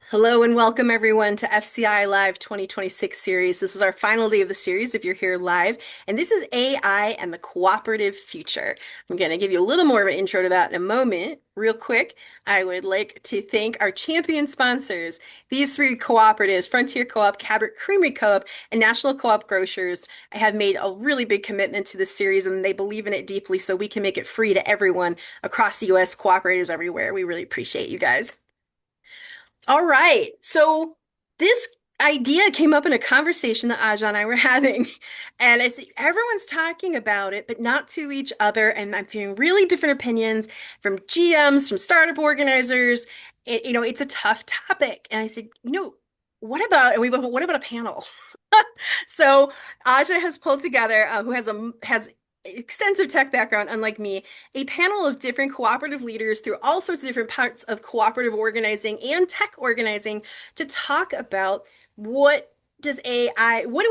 Hello and welcome everyone to FCI Live 2026 series. This is our final day of the series if you're here live, and this is AI and the cooperative future. I'm going to give you a little more of an intro to that in a moment. Real quick, I would like to thank our champion sponsors, these three cooperatives, Frontier Co-op, Cabot Creamery Co-op, and National Co-op Grocers. I have made a really big commitment to this series and they believe in it deeply so we can make it free to everyone across the US, cooperators everywhere. We really appreciate you guys. All right. So this idea came up in a conversation that Aja and I were having. And I see everyone's talking about it, but not to each other. And I'm hearing really different opinions from GMs, from startup organizers. It's a tough topic. And I said, what about, and we went, what about a panel? So Aja has pulled together, who has extensive tech background, unlike me, a panel of different cooperative leaders through all sorts of different parts of cooperative organizing and tech organizing to talk about what do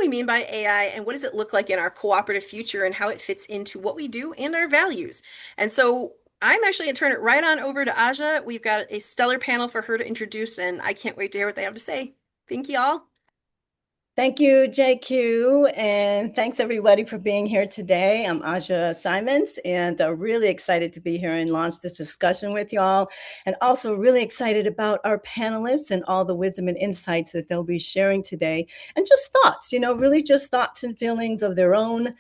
we mean by AI, and what does it look like in our cooperative future and how it fits into what we do and our values. And so I'm actually going to turn it right on over to Aja. We've got a stellar panel for her to introduce, and I can't wait to hear what they have to say. Thank you all. Thank you, JQ, and thanks everybody for being here today. I'm Aja Simons, and really excited to be here and launch this discussion with y'all, and also really excited about our panelists and all the wisdom and insights that they'll be sharing today, and just thoughts, really just thoughts and feelings of their own,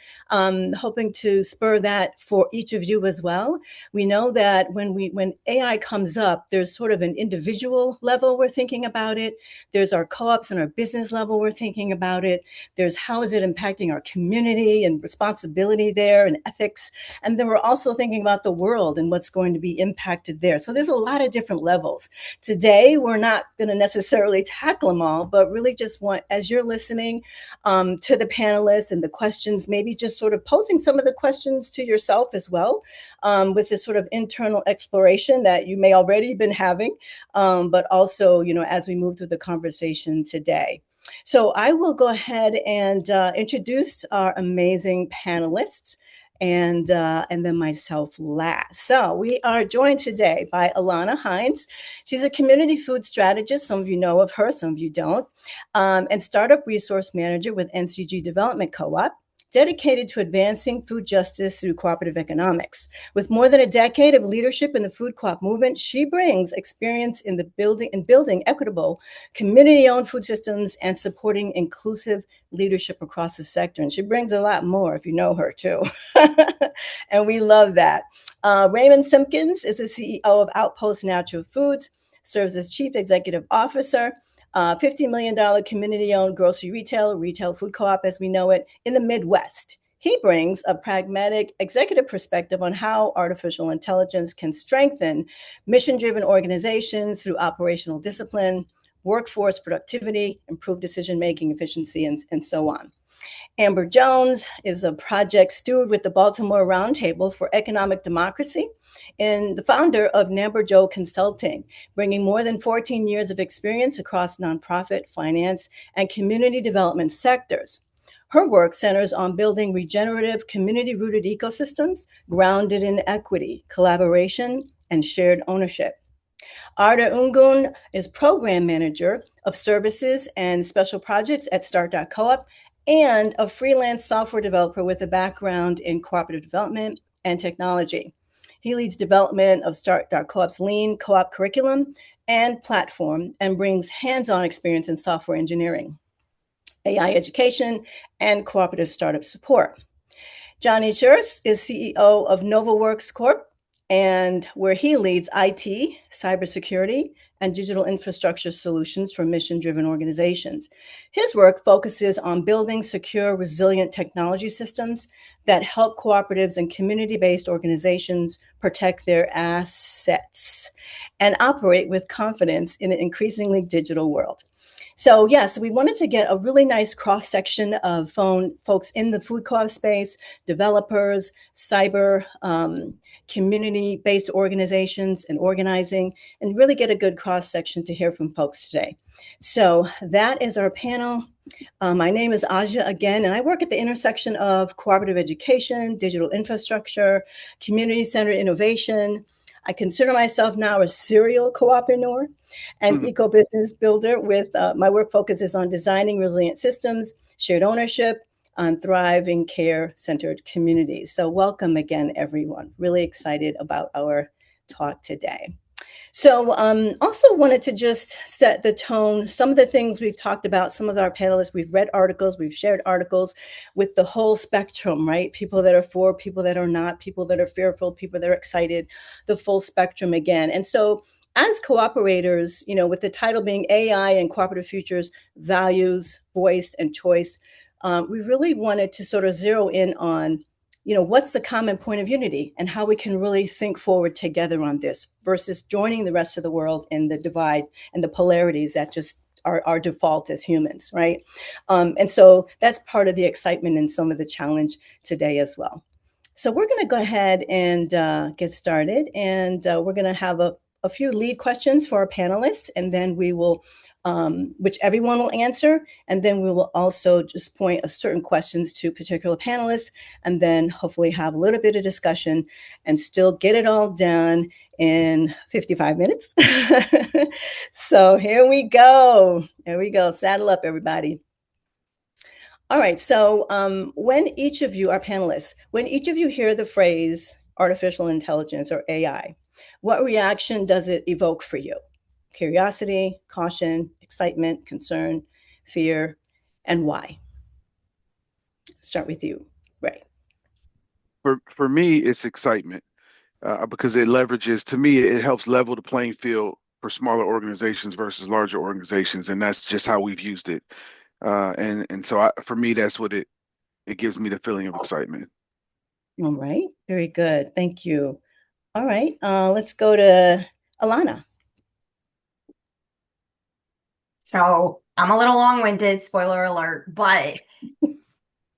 hoping to spur that for each of you as well. We know that when AI comes up, there's sort of an individual level we're thinking about it. There's our co-ops and our business level we're thinking about it. There's how is it impacting our community and responsibility there and ethics. And then we're also thinking about the world and what's going to be impacted there. So there's a lot of different levels. Today, we're not going to necessarily tackle them all, but really just want, as you're listening to the panelists and the questions, maybe just sort of posing some of the questions to yourself as well, with this sort of internal exploration that you may already been having, but also, as we move through the conversation today. So I will go ahead and introduce our amazing panelists, and then myself last. So we are joined today by Alana Hines. She's a community food strategist. Some of you know of her, some of you don't, and startup resource manager with NCG Development Co-op, dedicated to advancing food justice through cooperative economics. With more than a decade of leadership in the food co-op movement, she brings experience in building equitable, community-owned food systems and supporting inclusive leadership across the sector. And she brings a lot more if you know her too. And we love that. Raymond Simpkins is the CEO of Outpost Natural Foods, serves as Chief Executive Officer, $50 million community-owned grocery retail food co-op as we know it in the Midwest. He brings a pragmatic executive perspective on how artificial intelligence can strengthen mission-driven organizations through operational discipline, workforce productivity, improve decision-making efficiency, and so on. Amber Jones is a project steward with the Baltimore Roundtable for Economic Democracy and the founder of Namber Joe Consulting, bringing more than 14 years of experience across nonprofit, finance, and community development sectors. Her work centers on building regenerative, community-rooted ecosystems grounded in equity, collaboration, and shared ownership. Arda Ungun is program manager of services and special projects at Start.coop and a freelance software developer with a background in cooperative development and technology. He leads development of Start.coop's lean co-op curriculum and platform and brings hands-on experience in software engineering, AI education, and cooperative startup support. Johnny Church is CEO of NovaWorks Corp, and where he leads IT, cybersecurity, and digital infrastructure solutions for mission-driven organizations. His work focuses on building secure, resilient technology systems that help cooperatives and community-based organizations protect their assets and operate with confidence in an increasingly digital world. So yes, we wanted to get a really nice cross-section of folks in the food co-op space, developers, cyber, community-based organizations and organizing, and really get a good cross-section to hear from folks today. So that is our panel. My name is Aja again, and I work at the intersection of cooperative education, digital infrastructure, community-centered innovation, I consider myself now a serial co-opreneur and Mhm. eco-business builder with my work focuses on designing resilient systems, shared ownership, on thriving care-centered communities. So welcome again, everyone. Really excited about our talk today. So, also wanted to just set the tone. Some of the things we've talked about, some of our panelists, we've read articles, we've shared articles with the whole spectrum, right? People that are for, people that are not, people that are fearful, people that are excited, the full spectrum again. And so, as cooperators, with the title being AI and Cooperative Futures, Values, Voice, and Choice, we really wanted to sort of zero in on what's the common point of unity and how we can really think forward together on this versus joining the rest of the world in the divide and the polarities that just are our default as humans, right? And so that's part of the excitement and some of the challenge today as well. So we're going to go ahead and get started, and we're going to have a few lead questions for our panelists, and then we will which everyone will answer. And then we will also just point a certain questions to particular panelists, and then hopefully have a little bit of discussion and still get it all done in 55 minutes. So here we go. Here we go. Saddle up, everybody. All right. So when each of you are panelists, when each of you hear the phrase artificial intelligence or AI, what reaction does it evoke for you? Curiosity, caution, excitement, concern, fear, and why? Start with you, Ray. For me, it's excitement because it leverages. To me, it helps level the playing field for smaller organizations versus larger organizations, and that's just how we've used it. And so for me, that's what it gives me the feeling of excitement. All right. Very good. Thank you. All right. Let's go to Alana. So I'm a little long-winded, spoiler alert, but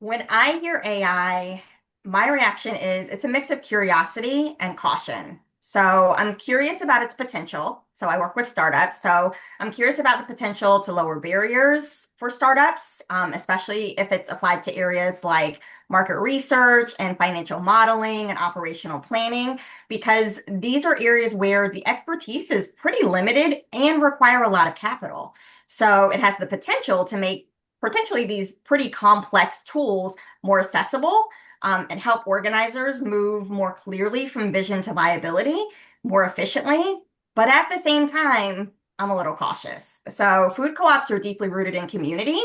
when I hear AI, my reaction is it's a mix of curiosity and caution. So I'm curious about its potential. So I work with startups. So I'm curious about the potential to lower barriers for startups, especially if it's applied to areas like market research and financial modeling and operational planning, because these are areas where the expertise is pretty limited and require a lot of capital. So it has the potential to make potentially these pretty complex tools more accessible and help organizers move more clearly from vision to viability more efficiently. But at the same time, I'm a little cautious. So, food co ops are deeply rooted in community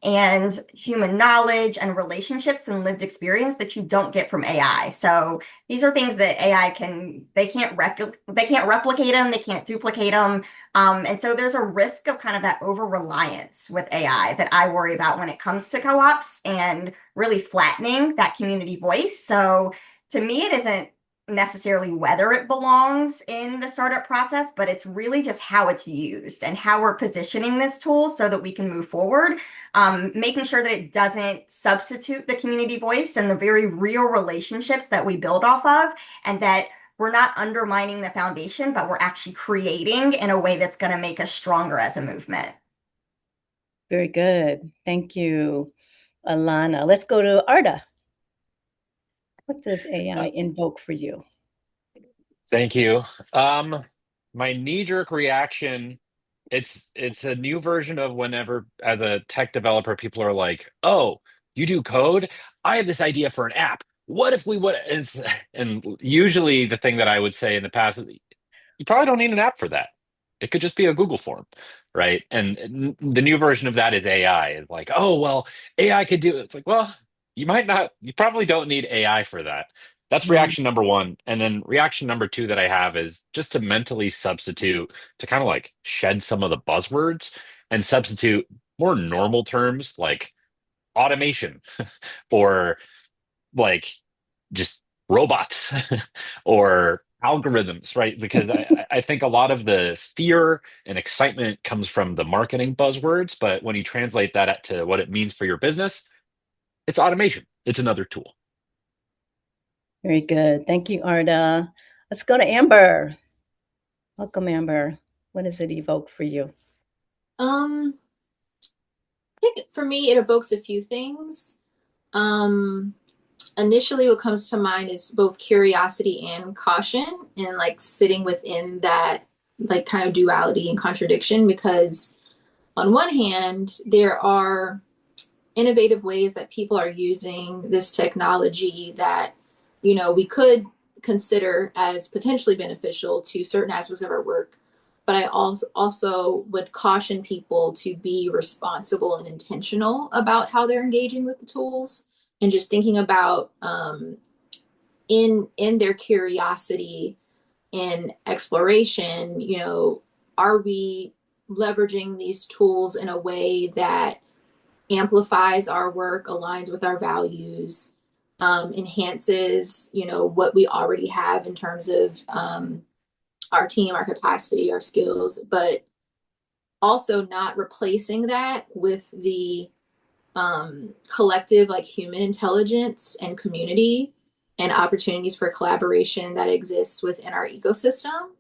and human knowledge and relationships and lived experience that you don't get from AI. So, these are things that AI they can't replicate them, they can't duplicate them. And so there's a risk of kind of that over reliance with AI that I worry about when it comes to co-ops and really flattening that community voice. So to me, it isn't necessarily whether it belongs in the startup process, but it's really just how it's used and how we're positioning this tool so that we can move forward, making sure that it doesn't substitute the community voice and the very real relationships that we build off of, and that we're not undermining the foundation, but we're actually creating in a way that's going to make us stronger as a movement. Very good. Thank you, Alana. Let's go to Arda. What does AI Uh, invoke for you? Thank you. Um, my knee-jerk reaction, it's a new version of whenever as a tech developer, people are like, "Oh, you do code? I have this idea for an app. What if we would?" And usually the thing that I would say in the past is, you probably don't need an app for that. It could just be a Google form, right? And the new version of that is AI. It's like, oh, well, AI could do it. It's like, well, you probably don't need AI for that. That's Mm, reaction number one. And then reaction number two that I have is just to mentally substitute, to kind of like shed some of the buzzwords and substitute more normal terms like automation or like just robots or algorithms, right? Because I think a lot of the fear and excitement comes from the marketing buzzwords, but when you translate that to what it means for your business, it's automation. It's another tool. very good. Thank you, Arda. Let's go to Amber. Welcome, Amber. What does it evoke for you? I think for me, it evokes a few things. Um, initially what comes to mind is both curiosity and caution, and like sitting within that like kind of duality and contradiction, because on one hand, there are innovative ways that people are using this technology that, we could consider as potentially beneficial to certain aspects of our work. But I also would caution people to be responsible and intentional about how they're engaging with the tools, and just thinking about in their curiosity and exploration, are we leveraging these tools in a way that amplifies our work, aligns with our values, enhances, what we already have in terms of our team, our capacity, our skills, but also not replacing that with the collective, like human intelligence and community and opportunities for collaboration that exists within our ecosystem.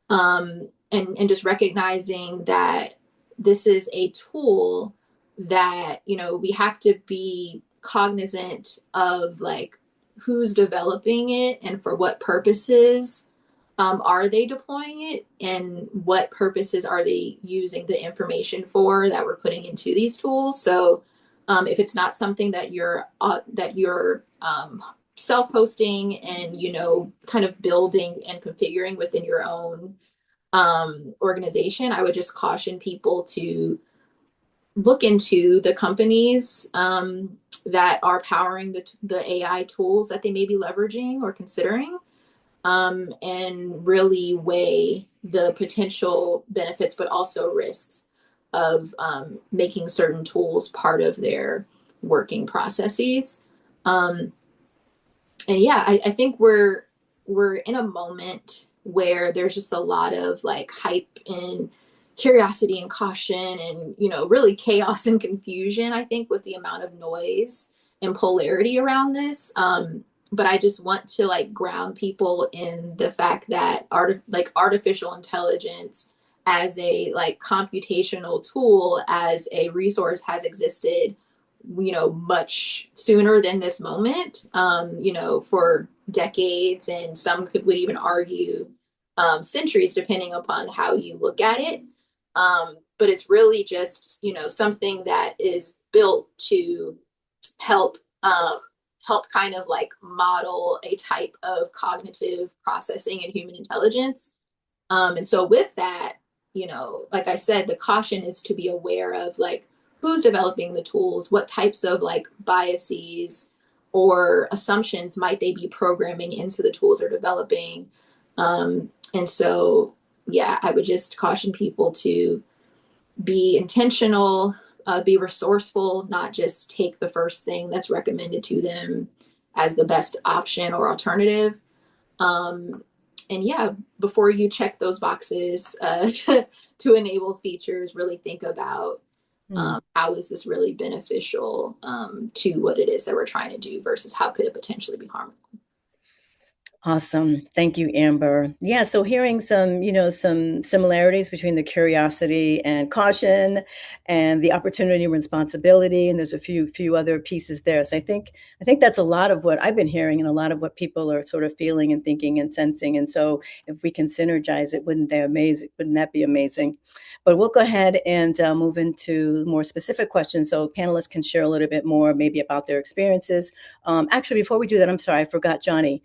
And just recognizing that this is a tool that, we have to be cognizant of, like, who's developing it and for what purposes are they deploying it, and what purposes are they using the information for that we're putting into these tools. So if it's not something that you're self-hosting and, kind of building and configuring within your own organization, I would just caution people to look into the companies that are powering the AI tools that they may be leveraging or considering, and really weigh the potential benefits, but also risks of making certain tools part of their working processes. Um, and yeah, I think we're in a moment where there's just a lot of like hype and curiosity and caution and, really chaos and confusion, I think, with the amount of noise and polarity around this. But I just want to like ground people in the fact that artificial intelligence as a like computational tool, as a resource, has existed, much sooner than this moment, for decades, and would even argue centuries, depending upon how you look at it. But it's really just, something that is built to help help kind of like model a type of cognitive processing and human intelligence. And so with that, like I said, the caution is to be aware of like who's developing the tools, what types of like biases or assumptions might they be programming into the tools they're developing. And so, yeah, I would just caution people to be intentional, be resourceful, not just take the first thing that's recommended to them as the best option or alternative. Um, and yeah, before you check those boxes to enable features, really think about how is this really beneficial to what it is that we're trying to do versus how could it potentially be harmful. Awesome. Thank you, Amber. Yeah, so hearing some similarities between the curiosity and caution and the opportunity and responsibility, and there's a few other pieces there. So I think that's a lot of what I've been hearing and a lot of what people are sort of feeling and thinking and sensing. And so if we can synergize it, wouldn't that be amazing? But we'll go ahead and move into more specific questions so panelists can share a little bit more maybe about their experiences. Actually, before we do that, I'm sorry, I forgot Johnny.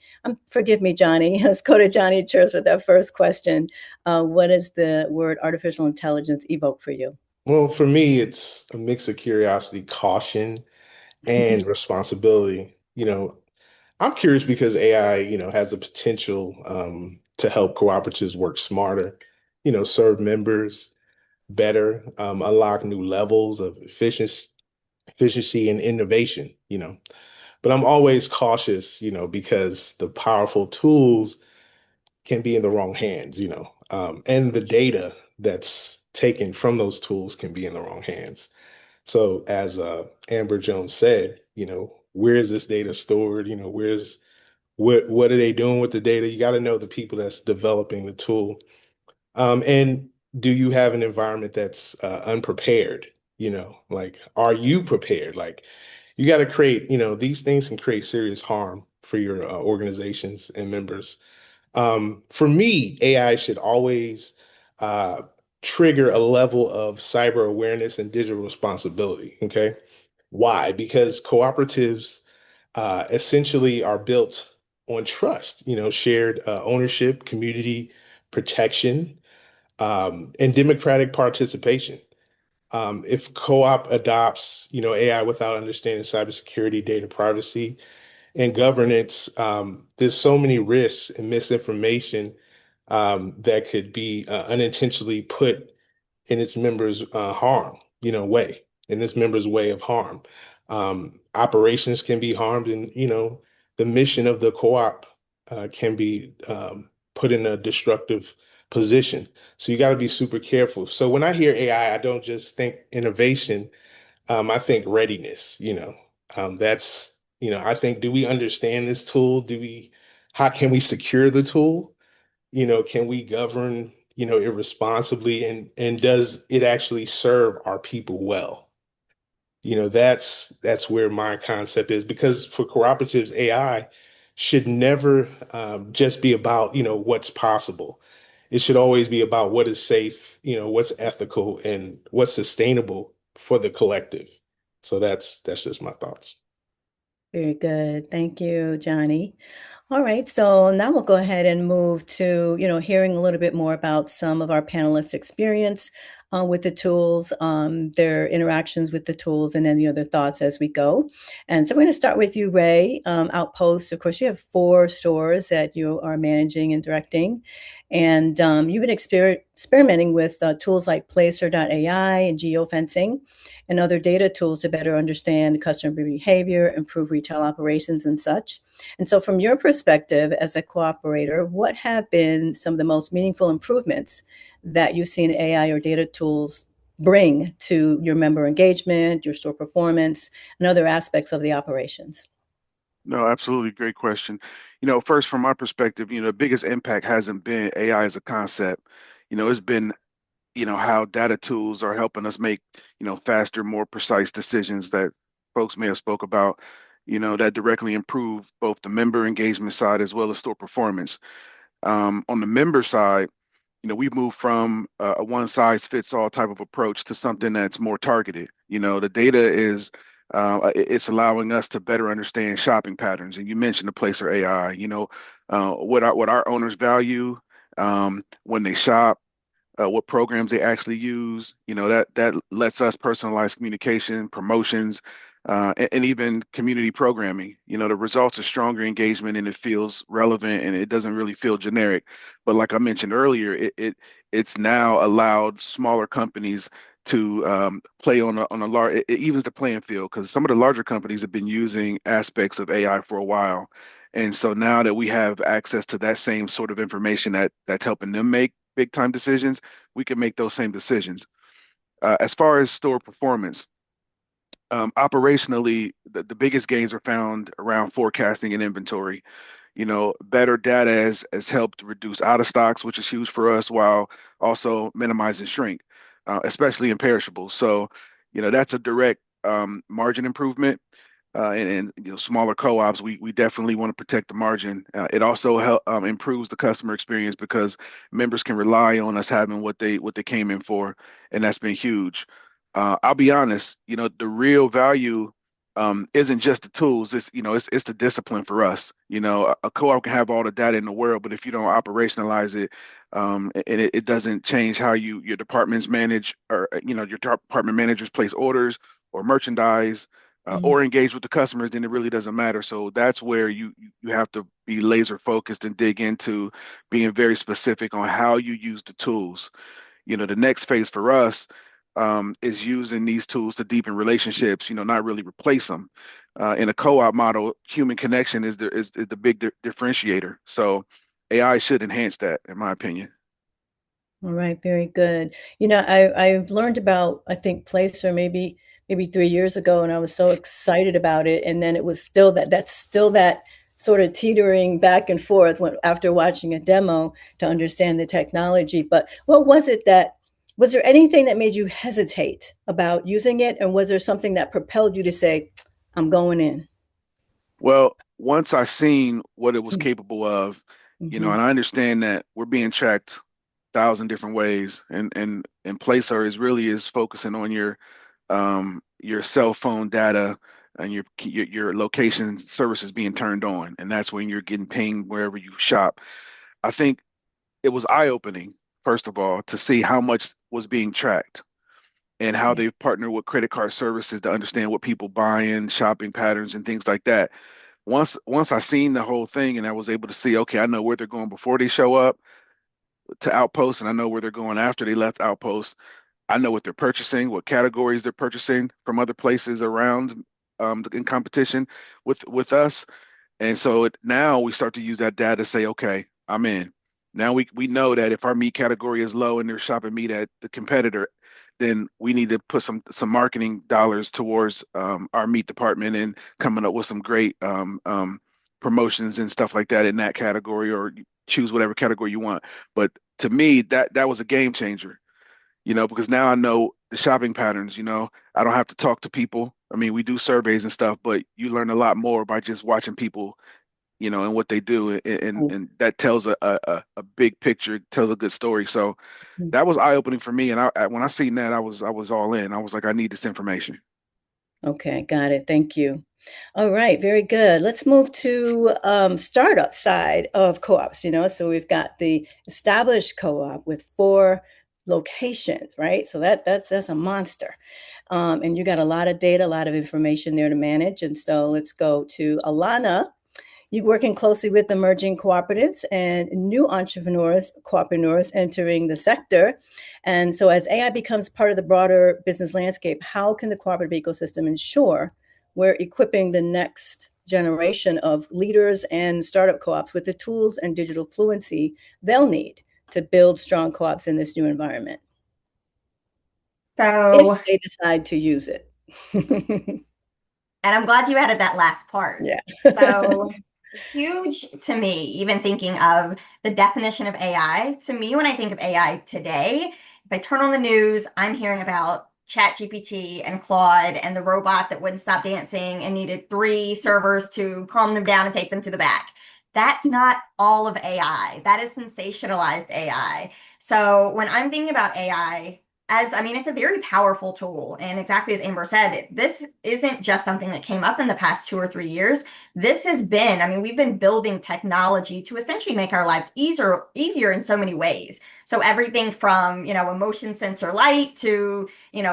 Forgive me, Johnny. Let's go to Johnny Church with that first question. What does the word artificial intelligence evoke for you? Well, for me, it's a mix of curiosity, caution, and responsibility. I'm curious because AI, has the potential to help cooperatives work smarter, serve members better, unlock new levels of efficiency and innovation, But I'm always cautious, because the powerful tools can be in the wrong hands, and the data that's taken from those tools can be in the wrong hands. So as Amber Jones said, where is this data stored? What are they doing with the data? You got to know the people that's developing the tool. And do you have an environment that's unprepared? Like, are you prepared? Like, You got to create, these things can create serious harm for your organizations and members. For me, AI should always uh, trigger a level of cyber awareness and digital responsibility. Okay. Why? Because cooperatives essentially are built on trust, shared ownership, community protection, and democratic participation. If co-op adopts, AI without understanding cybersecurity, data privacy, and governance, there's so many risks and misinformation that could be unintentionally put in its members' in its members' way of harm. Operations can be harmed, and the mission of the co-op can be put in a destructive position. So you got to be super careful. So when I hear AI, I don't just think innovation. I think readiness. I think, do we understand this tool? How can we secure the tool? Can we govern, it responsibly, and does it actually serve our people well? That's where my concept is, because for cooperatives, AI should never just be about, what's possible. It should always be about what is safe, what's ethical and what's sustainable for the collective. So that's just my thoughts. Very good. Thank you, Johnny. All right, so now we'll go ahead and move to, hearing a little bit more about some of our panelists' experience with the tools, their interactions with the tools, and any other thoughts as we go. And so we're going to start with you, Ray. Outpost, of course, you have 4 stores that you are managing and directing. And you've been experimenting with tools like Placer.ai and geofencing and other data tools to better understand customer behavior, improve retail operations, and such. And so, from your perspective as a cooperator, what have been some of the most meaningful improvements that you've seen AI or data tools bring to your member engagement, your store performance, and other aspects of the operations? No, absolutely. Great question. First, from my perspective, the biggest impact hasn't been AI as a concept. It's been, how data tools are helping us make, faster, more precise decisions that folks may have spoke about, that directly improve both the member engagement side as well as store performance. On the member side, we've moved from a one size fits all type of approach to something that's more targeted. The data is it's allowing us to better understand shopping patterns. And you mentioned the Placer AI. What our owners value when they shop, what programs they actually use. That lets us personalize communication, promotions, and even community programming. The results are stronger engagement, and it feels relevant, and it doesn't really feel generic. But like I mentioned earlier, it's now allowed smaller companies to play on a large. It evens the playing field, because some of the larger companies have been using aspects of AI for a while. And so now that we have access to that same sort of information that's helping them make big time decisions, we can make those same decisions. As far as store performance, operationally, the biggest gains are found around forecasting and inventory. Better data has helped reduce out of stocks, which is huge for us, while also minimizing shrink, especially in perishables. So, that's a direct margin improvement. And smaller co-ops, we definitely want to protect the margin. It also improves the customer experience, because members can rely on us having what they came in for, and that's been huge. I'll be honest, the real value isn't just the tools. It's the discipline for us. A co-op can have all the data in the world, but if you don't operationalize it, and it doesn't change how your departments manage, or your department managers place orders or merchandise, or engage with the customers, then it really doesn't matter. So that's where you have to be laser focused and dig into being very specific on how you use the tools. The next phase for us is using these tools to deepen relationships, not really replace them. In a co-op model, human connection is the big differentiator. So AI should enhance that, in my opinion. All right, very good. I've learned about, I think, Placer maybe 3 years ago, and I was so excited about it. And then it was still that's still that sort of teetering back and forth after watching a demo to understand the technology. But what was it that was there anything that made you hesitate about using it? And was there something that propelled you to say, I'm going in. Well, once I seen what it was capable of, Mm-hmm. and I understand that we're being tracked 1,000 different ways, and Placer is focusing on your cell phone data and your location services being turned on, and that's when you're getting pinged wherever you shop. I think it was eye-opening, first of all, to see how much was being tracked and how Yeah. they've partnered with credit card services to understand what people buying, shopping patterns, and things like that. Once I seen the whole thing and I was able to see, okay, I know where they're going before they show up to Outpost, and I know where they're going after they left Outpost. I know what they're purchasing, what categories they're purchasing from other places around in competition with us. And so now we start to use that data to say, okay, I'm in. Now we know that if our meat category is low and they're shopping meat at the competitor, then we need to put some marketing dollars towards our meat department and coming up with some great promotions and stuff like that in that category, or you choose whatever category you want. But to me, that was a game changer, because now I know the shopping patterns. I don't have to talk to people. I mean, we do surveys and stuff, but you learn a lot more by just watching people, and what they do, and that tells a big picture, tells a good story. So that was eye opening for me, and when I seen that, I was all in. I was like, I need this information. Okay, got it. Thank you. All right, very good. Let's move to startup side of co-ops. So we've got the established co-op with 4 locations, right? So that's a monster, and you got a lot of data, a lot of information there to manage. And so let's go to Alana. You're working closely with emerging cooperatives and new cooperateurs entering the sector. And so, as AI becomes part of the broader business landscape, how can the cooperative ecosystem ensure we're equipping the next generation of leaders and startup co-ops with the tools and digital fluency they'll need to build strong co-ops in this new environment, So, if they decide to use it? and I'm glad you added that last part. Yeah. So, huge to me, even thinking of the definition of AI. To me, when I think of AI today, if I turn on the news, I'm hearing about ChatGPT and Claude and the robot that wouldn't stop dancing and needed 3 servers to calm them down and take them to the back. That's not all of AI. That is sensationalized AI. So when I'm thinking about AI, I mean, it's a very powerful tool. And exactly as Amber said, this isn't just something that came up in the past 2 or 3 years. This has been, I mean, we've been building technology to essentially make our lives easier in so many ways. So everything from, a motion sensor light to,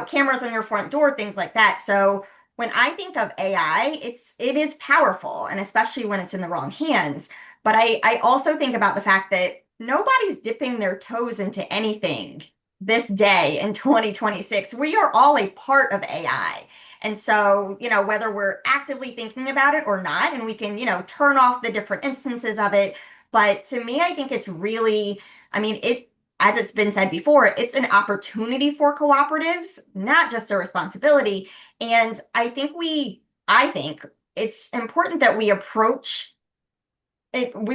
cameras on your front door, things like that. So when I think of AI, it is powerful, and especially when it's in the wrong hands. But I also think about the fact that nobody's dipping their toes into anything this day in 2026. We are all a part of AI. And so, whether we're actively thinking about it or not, and we can, turn off the different instances of it. But to me, I think it's really, I mean, as it's been said before, it's an opportunity for cooperatives, not just a responsibility. And I think it's important that we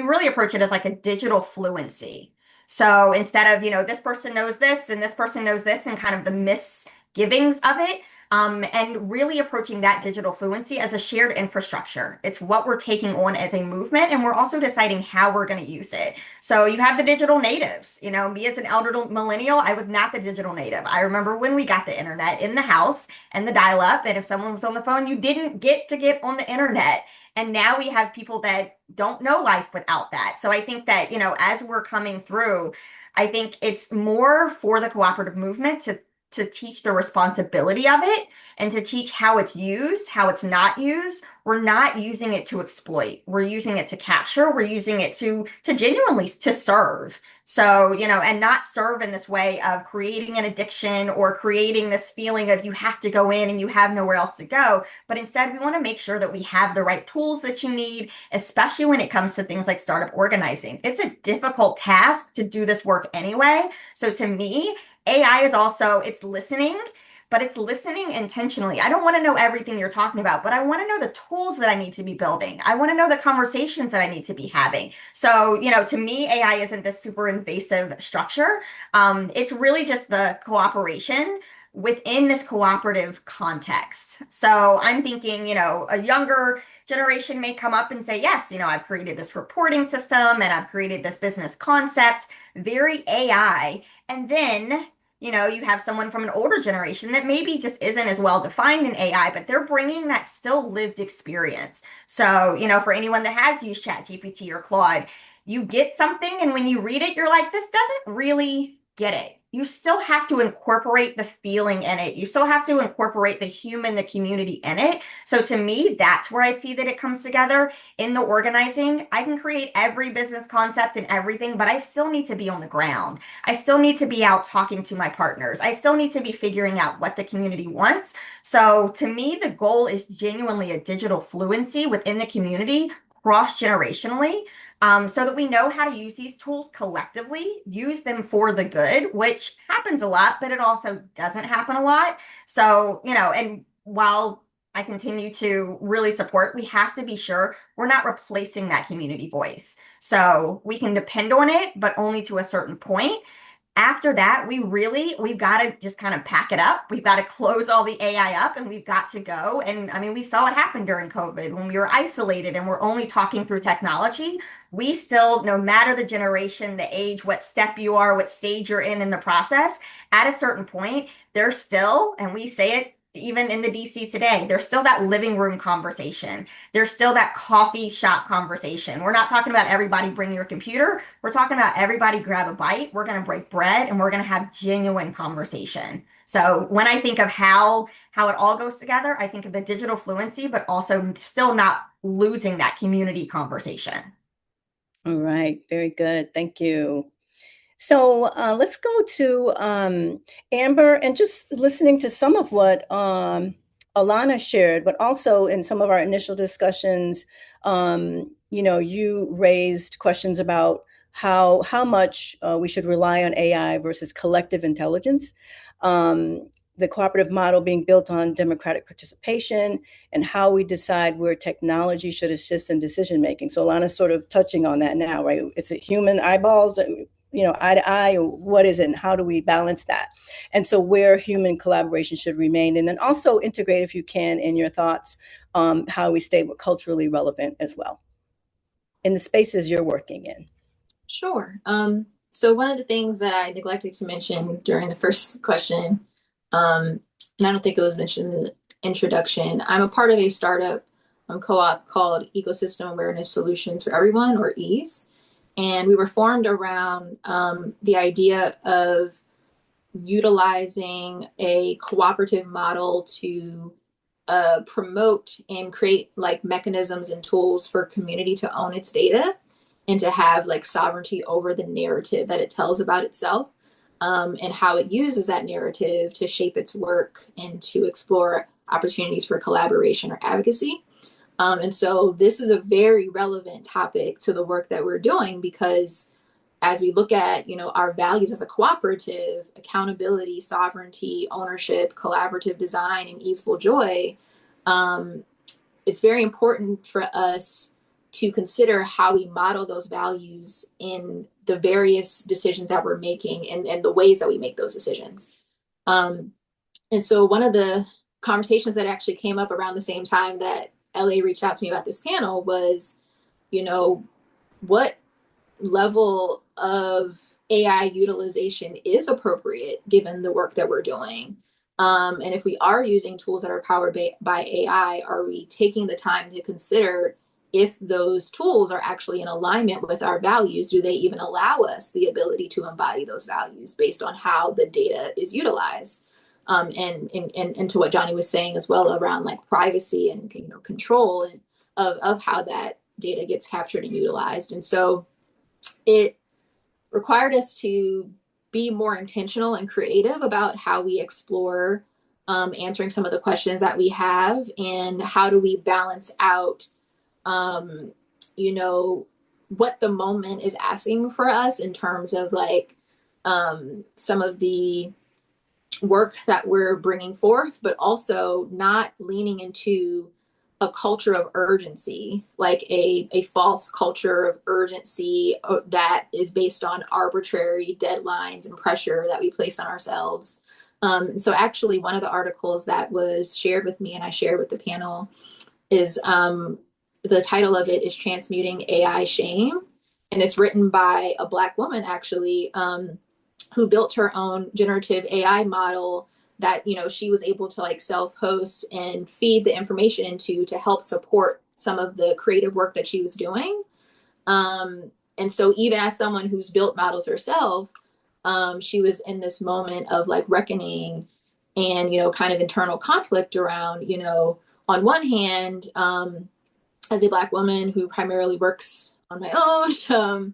really approach it as like a digital fluency. So instead of, this person knows this and this person knows this and kind of the misgivings of it, and really approaching that digital fluency as a shared infrastructure. It's what we're taking on as a movement, and we're also deciding how we're going to use it. So you have the digital natives. Me as an elder millennial, I was not the digital native. I remember when we got the internet in the house and the dial up, and if someone was on the phone, you didn't get to get on the internet. And now we have people that don't know life without that. So I think that, as we're coming through, I think it's more for the cooperative movement to teach the responsibility of it and to teach how it's used, how it's not used. We're not using it to exploit. We're using it to capture. We're using it to genuinely to serve. So, and not serve in this way of creating an addiction or creating this feeling of you have to go in and you have nowhere else to go. But instead, we want to make sure that we have the right tools that you need, especially when it comes to things like startup organizing. It's a difficult task to do this work anyway. So to me, AI is also, it's listening, but it's listening intentionally. I don't want to know everything you're talking about, but I want to know the tools that I need to be building. I want to know the conversations that I need to be having. So, to me, AI isn't this super invasive structure. It's really just the cooperation within this cooperative context. So I'm thinking, a younger generation may come up and say, yes, I've created this reporting system and I've created this business concept, very AI. And then, you have someone from an older generation that maybe just isn't as well defined in AI, but they're bringing that still lived experience. So, for anyone that has used ChatGPT or Claude, you get something and when you read it, you're like, this doesn't really get it. You still have to incorporate the feeling in it. You still have to incorporate the human, the community in it. So to me, that's where I see that it comes together in the organizing. I can create every business concept and everything, but I still need to be on the ground. I still need to be out talking to my partners. I still need to be figuring out what the community wants. So to me, the goal is genuinely a digital fluency within the community, cross-generationally, so that we know how to use these tools collectively, use them for the good, which happens a lot, but it also doesn't happen a lot. So, and while I continue to really support, we have to be sure we're not replacing that community voice. So we can depend on it, but only to a certain point. After that, we've got to just kind of pack it up. We've got to close all the AI up and we've got to go. And I mean, we saw what happened during COVID when we were isolated and we're only talking through technology. We still, no matter the generation, the age, what step you are, what stage you're in the process, at a certain point, there's still, and we say it even in the DC today, there's still that living room conversation. There's still that coffee shop conversation. We're not talking about everybody bring your computer. We're talking about everybody grab a bite. We're going to break bread and we're going to have genuine conversation. So when I think of how it all goes together, I think of the digital fluency, but also still not losing that community conversation. All right. Very good. Thank you. So let's go to Amber, and just listening to some of what Alana shared, but also in some of our initial discussions, you raised questions about how much we should rely on AI versus collective intelligence. The cooperative model being built on democratic participation and how we decide where technology should assist in decision making. So Alana's sort of touching on that now, right? It's a human eyeballs, eye to eye, what is it and how do we balance that? And so where human collaboration should remain, and then also integrate, if you can, in your thoughts, how we stay culturally relevant as well in the spaces you're working in. Sure. So one of the things that I neglected to mention during the first question, and I don't think it was mentioned in the introduction, I'm a part of a startup co-op called Ecosystem Awareness Solutions for Everyone, or EASE. And we were formed around the idea of utilizing a cooperative model to promote and create like mechanisms and tools for community to own its data and to have like sovereignty over the narrative that it tells about itself, and how it uses that narrative to shape its work and to explore opportunities for collaboration or advocacy. And so this is a very relevant topic to the work that we're doing, because as we look at, our values as a cooperative, accountability, sovereignty, ownership, collaborative design, and easeful joy, it's very important for us to consider how we model those values in the various decisions that we're making and the ways that we make those decisions. And so one of the conversations that actually came up around the same time that LA reached out to me about this panel was, what level of AI utilization is appropriate given the work that we're doing? And if we are using tools that are powered by AI, are we taking the time to consider if those tools are actually in alignment with our values? Do they even allow us the ability to embody those values based on how the data is utilized? And to what Johnny was saying as well around like privacy and control of how that data gets captured and utilized. And so it required us to be more intentional and creative about how we explore answering some of the questions that we have, and how do we balance out what the moment is asking for us in terms of like some of the work that we're bringing forth, but also not leaning into a culture of urgency, like a false culture of urgency that is based on arbitrary deadlines and pressure that we place on ourselves. So actually, one of the articles that was shared with me and I shared with the panel is the title of it is Transmuting AI Shame. And it's written by a Black woman, actually, who built her own generative AI model that, she was able to like self-host and feed the information into to help support some of the creative work that she was doing. And so even as someone who's built models herself, she was in this moment of like reckoning and, kind of internal conflict around, on one hand, as a Black woman who primarily works on my own,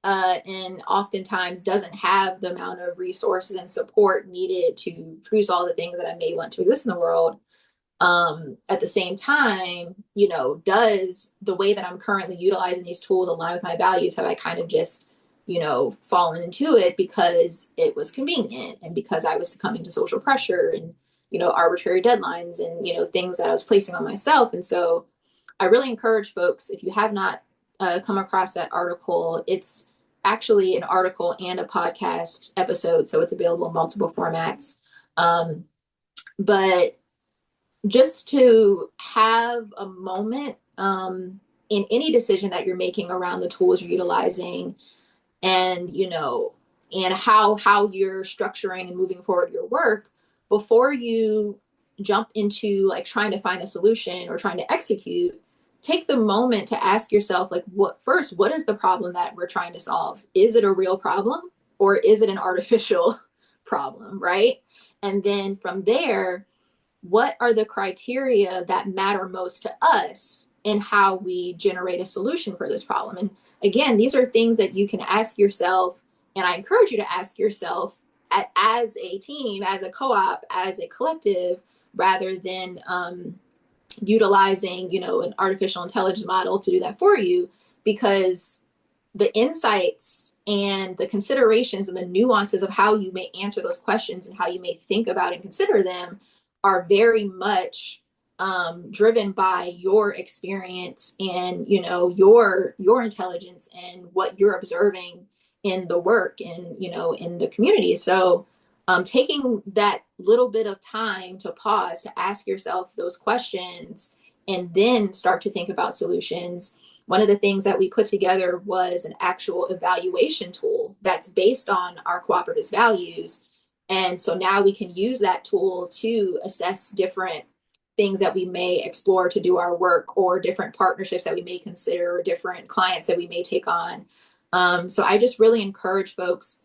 and oftentimes doesn't have the amount of resources and support needed to produce all the things that I may want to exist in the world. At the same time, does the way that I'm currently utilizing these tools align with my values? Have I kind of just, fallen into it because it was convenient and because I was succumbing to social pressure and, arbitrary deadlines and, things that I was placing on myself. And so I really encourage folks, if you have not come across that article, it's actually an article and a podcast episode. So it's available in multiple formats. But just to have a moment in any decision that you're making around the tools you're utilizing and and how you're structuring and moving forward your work before you jump into like trying to find a solution or trying to execute. Take the moment to ask yourself, like, what is the problem that we're trying to solve? Is it a real problem or is it an artificial problem, right? And then from there, what are the criteria that matter most to us in how we generate a solution for this problem? And again, these are things that you can ask yourself, and I encourage you to ask yourself as a team, as a co-op, as a collective, rather than utilizing, an artificial intelligence model to do that for you, because the insights and the considerations and the nuances of how you may answer those questions and how you may think about and consider them are very much driven by your experience and your intelligence and what you're observing in the work and in the community. So taking that little bit of time to pause to ask yourself those questions and then start to think about solutions. One of the things that we put together was an actual evaluation tool that's based on our cooperative values. And so now we can use that tool to assess different things that we may explore to do our work, or different partnerships that we may consider, or different clients that we may take on. So I just really encourage folks,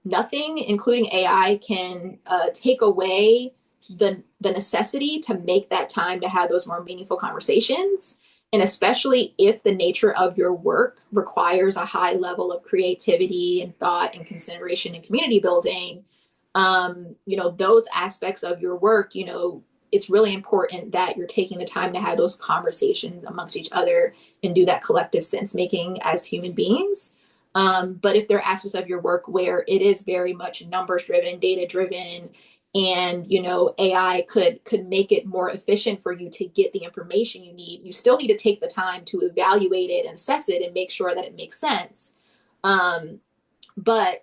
nothing, including AI, can take away the necessity to make that time to have those more meaningful conversations. And especially if the nature of your work requires a high level of creativity and thought and consideration and community building, those aspects of your work, it's really important that you're taking the time to have those conversations amongst each other and do that collective sense making as human beings. But if there are aspects of your work where it is very much numbers driven, data driven, and AI could make it more efficient for you to get the information you need, you still need to take the time to evaluate it and assess it and make sure that it makes sense. But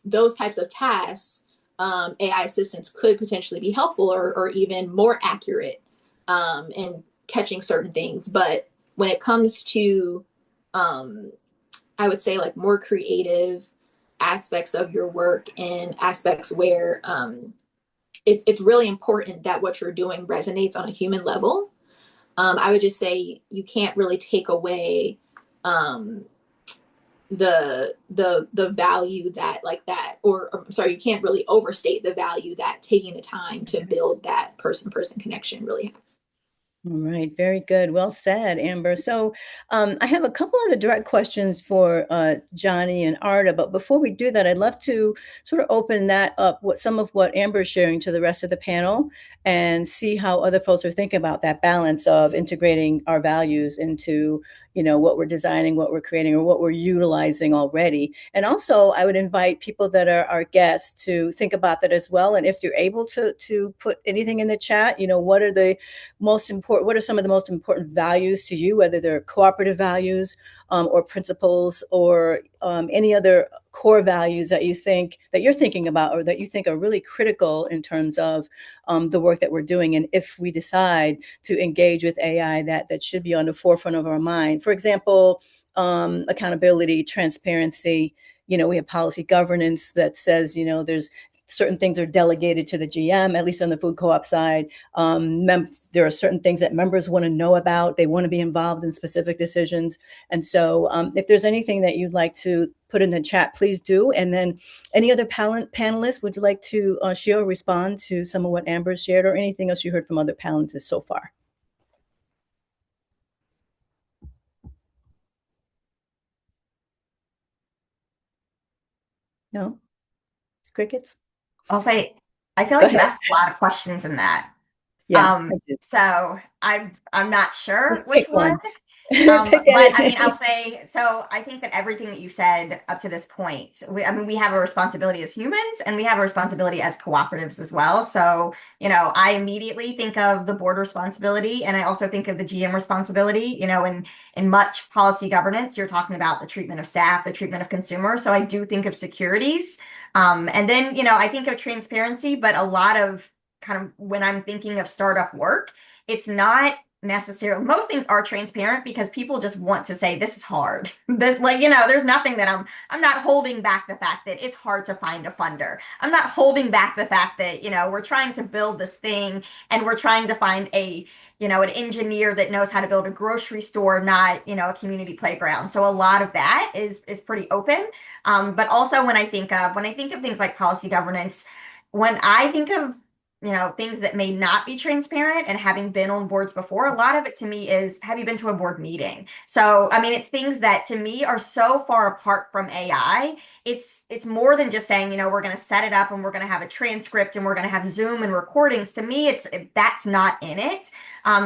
those types of tasks, AI assistants could potentially be helpful or even more accurate in catching certain things. But when it comes to I would say like more creative aspects of your work and aspects where it's really important that what you're doing resonates on a human level. I would just say you can't really take away the value that like that, or sorry, you can't really overstate the value that taking the time to build that person-person connection really has. All right, very good. Well said, Amber. So I have a couple of the direct questions for Johnny and Arda, but before we do that, I'd love to sort of open that up, some of what Amber is sharing to the rest of the panel, and see how other folks are thinking about that balance of integrating our values into what we're designing, what we're creating, or what we're utilizing already. And also, I would invite people that are our guests to think about that as well. And if you're able to put anything in the chat, what are some of the most important values to you, whether they're cooperative values or principles or any other core values that you're thinking about, or that you think are really critical in terms of the work that we're doing. And if we decide to engage with AI, that should be on the forefront of our mind. For example, accountability, transparency. We have policy governance that says, there's certain things are delegated to the GM, at least on the food co-op side. There are certain things that members want to know about. They want to be involved in specific decisions. And so if there's anything that you'd like to put in the chat, please do. And then any other panelists, would you like to share or respond to some of what Amber shared, or anything else you heard from other panelists so far? No? It's crickets? I'll say, I feel Go like you ahead. asked a lot of questions in that. Yeah, I did. So I'm not sure Just which pick one. one. Pick But I mean, I'll anything. say, so I think that everything that you said up to this point, we have a responsibility as humans, and we have a responsibility as cooperatives as well. So, I immediately think of the board responsibility, and I also think of the GM responsibility. In much policy governance, you're talking about the treatment of staff, the treatment of consumers. So I do think of securities. And then, I think of transparency, but a lot of kind of when I'm thinking of startup work, it's not necessarily, most things are transparent because people just want to say this is hard. But there's nothing that I'm not holding back the fact that it's hard to find a funder. I'm not holding back the fact that, we're trying to build this thing, and we're trying to find an engineer that knows how to build a grocery store, not, a community playground. So a lot of that is pretty open. But also when I think of things like policy governance, when I think of things that may not be transparent, and having been on boards before, a lot of it to me is, have you been to a board meeting? So, I mean, it's things that to me are so far apart from AI. It's more than just saying, we're going to set it up and we're going to have a transcript and we're going to have Zoom and recordings. To me, that's not in it.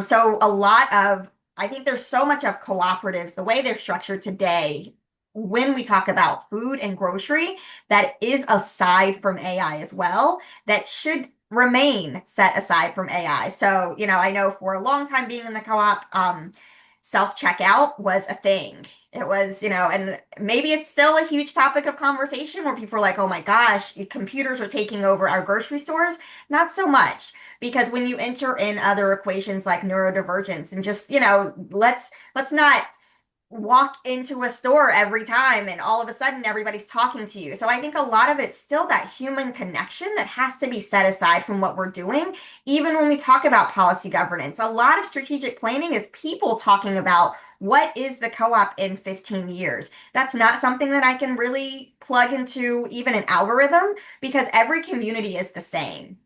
So I think there's so much of cooperatives, the way they're structured today, when we talk about food and grocery, that is aside from AI as well, that should remain set aside from AI. So, I know for a long time being in the co-op, self-checkout was a thing. It was, and maybe it's still a huge topic of conversation where people are like, oh my gosh, computers are taking over our grocery stores. Not so much, because when you enter in other equations like neurodivergence, and just, let's not walk into a store every time and all of a sudden everybody's talking to you. So I think a lot of it's still that human connection that has to be set aside from what we're doing. Even when we talk about policy governance, a lot of strategic planning is people talking about what is the co-op in 15 years. That's not something that I can really plug into even an algorithm, because every community is the same.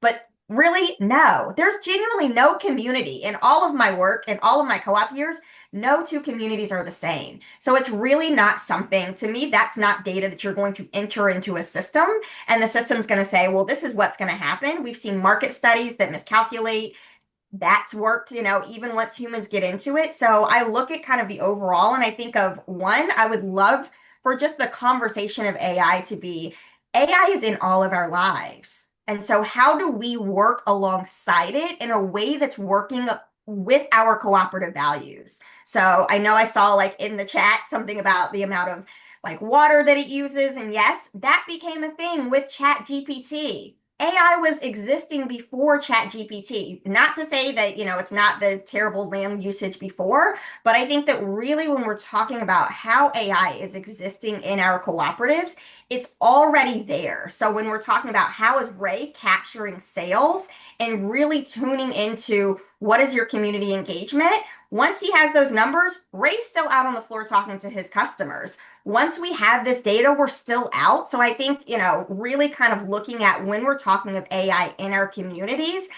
But really, no, there's genuinely no community in all of my work and all of my co-op years. No two communities are the same. So it's really not something, to me, that's not data that you're going to enter into a system, and the system's going to say, well, this is what's going to happen. We've seen market studies that miscalculate. That's worked, even once humans get into it. So I look at kind of the overall, and I think of one, I would love for just the conversation of AI to be, AI is in all of our lives. And so how do we work alongside it in a way that's working with our cooperative values? So I know I saw like in the chat something about the amount of like water that it uses. And yes, that became a thing with Chat GPT. AI was existing before Chat GPT. Not to say that, it's not the terrible land usage before, but I think that really when we're talking about how AI is existing in our cooperatives, it's already there. So when we're talking about how is Ray capturing sales and really tuning into what is your community engagement, once he has those numbers, Ray's still out on the floor talking to his customers. Once we have this data, we're still out. So I think, really kind of looking at when we're talking of AI in our communities,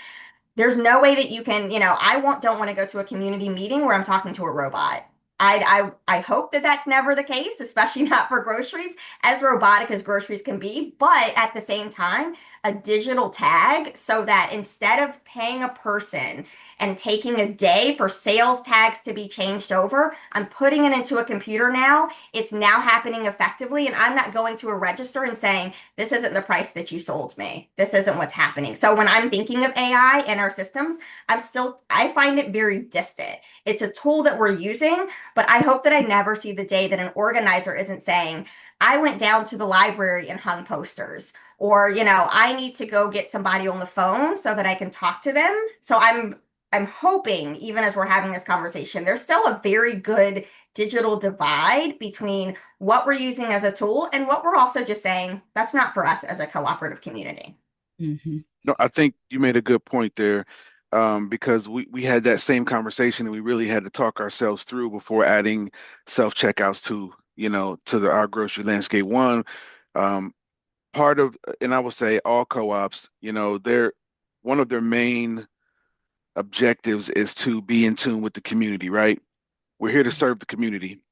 there's no way that you can, don't want to go to a community meeting where I'm talking to a robot. I hope that that's never the case, especially not for groceries, as robotic as groceries can be. But at the same time, a digital tag so that instead of paying a person and taking a day for sales tags to be changed over, I'm putting it into a computer now. It's now happening effectively, and I'm not going to a register and saying, this isn't the price that you sold me. This isn't what's happening. So when I'm thinking of AI in our systems, I find it very distant. It's a tool that we're using, but I hope that I never see the day that an organizer isn't saying, I went down to the library and hung posters, or, I need to go get somebody on the phone so that I can talk to them. So I'm hoping, even as we're having this conversation, there's still a very good digital divide between what we're using as a tool and what we're also just saying, that's not for us as a cooperative community. Mm-hmm. No, I think you made a good point there, because we had that same conversation and we really had to talk ourselves through before adding self-checkouts to, our grocery landscape. Um, Part of, and I would say all co-ops, one of their main objectives is to be in tune with the community, right? We're here to serve the community.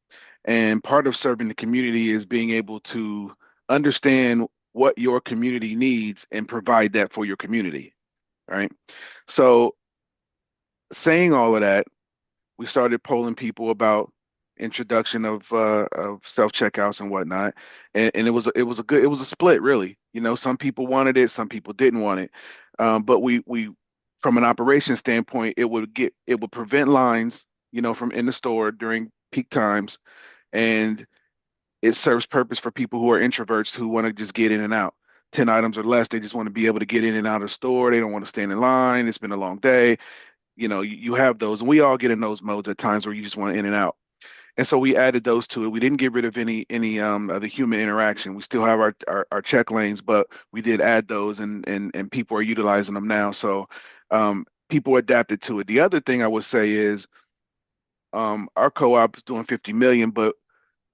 And part of serving the community is being able to understand what your community needs and provide that for your community, right? So, saying all of that, we started polling people about introduction of self checkouts and whatnot, and it was a split really. Some people wanted it, some people didn't want it, but we from an operation standpoint, it would prevent lines, from in the store during peak times, and it serves purpose for people who are introverts who want to just get in and out. 10 items or less, they just want to be able to get in and out of the store. They don't want to stand in line. It's been a long day. You have those, and we all get in those modes at times where you just want in and out. And so we added those to it. We didn't get rid of any of the human interaction. We still have our check lanes, but we did add those, and people are utilizing them now. So people adapted to it. The other thing I would say is our co-op is doing 50 million, but